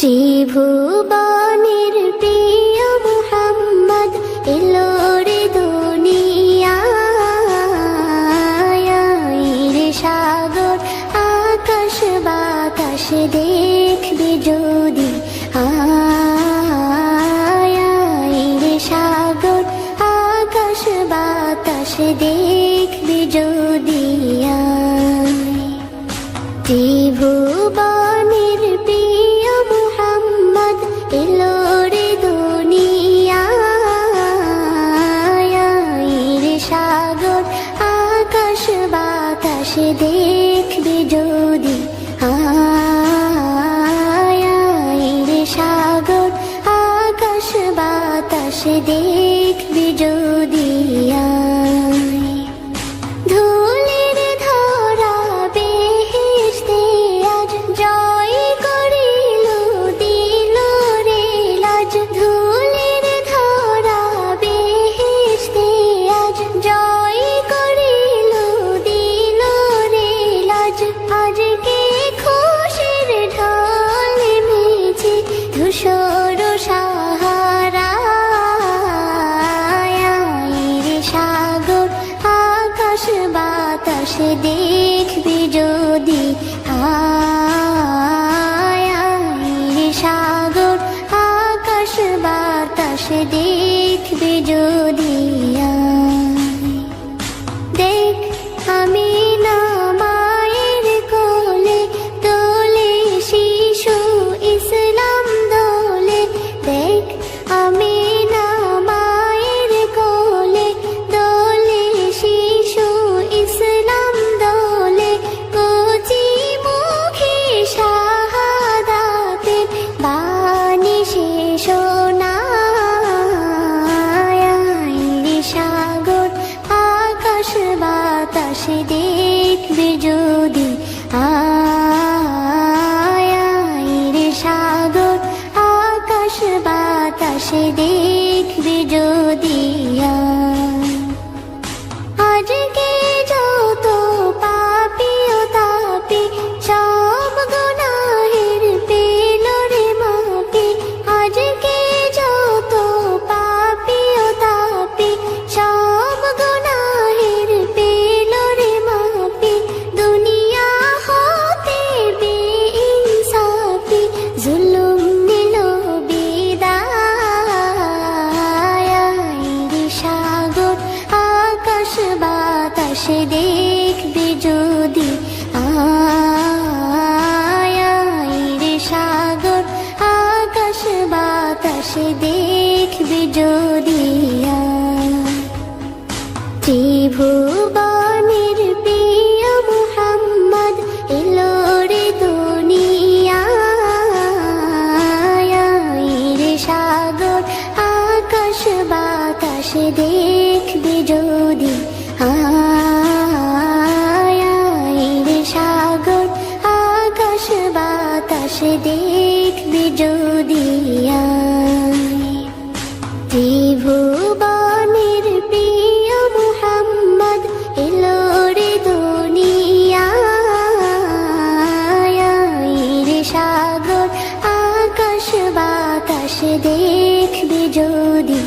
ত্রিভুবনের প্রিয় মুহাম্মদ এলো রে দুনিয়ায়, রে সাগর আকাশ বাতাস দেখবে যদি, রে সাগর আকাশ বাতাস দেখবে যদি। ত্রিভুবনের প্রিয় মুহাম্মদ এলো রে দুনিয়ায়, রে সাগর আকাশ বাতাস দেখবে যদি, রে সাগর আকাশ বাতাস দেখবে যদি। ধুলির ধরা বেহেশতে আজ জয় করিল দিল রে লাজ, ধুলির ধরা বেহেশতে আজ জয় করিল দিল রে লাজ। আজকে খুশির ঢল নেমেছে ধূসর সাহারায়, রে সাগর আকাশ বাতাস দেখবে যদি, রে সাগর আকাশ বাতাস দেখবে যদি। দেখ আমি না মায়ের কোলে দোলে শিশু ইসলাম দোলে, দেখ আমি না মায়ের কোলে দোলে শিশু ইসলাম দোলে। কচি মুখে শাহাদাতের বাণী শেষ শোনায়, রে সাগর আকাশ বাতাস দেখবে যদি, রে সাগর আকাশ বাতাস দেখবে যদি। আজকে যত পাপী ও তাপী সব গুনাহের পেল রে মাপি, আজকে যত পাপী ও তাপী সব গুনাহের পেল রে মাপি। দুনিয়া হতে বেইনসাফি জুলুম নিল বিদায়, রে সাগর আকাশ বাতাস দেখবে যদি, রে সাগর আকাশ বাতাস দেখবে যদি। ত্রিভুবনের প্রিয় মুহাম্মদ এলো রে দুনিয়ায়, রে সাগর আকাশ বাতাস দেখবে যদি, রে সাগর আকাশ বাতাস দেখবে যদি। ত্রিভুবনের প্রিয় মুহাম্মদ এলো রে দুনিয়ায়, রে সাগর আকাশ বাতাস দেখবে যদি,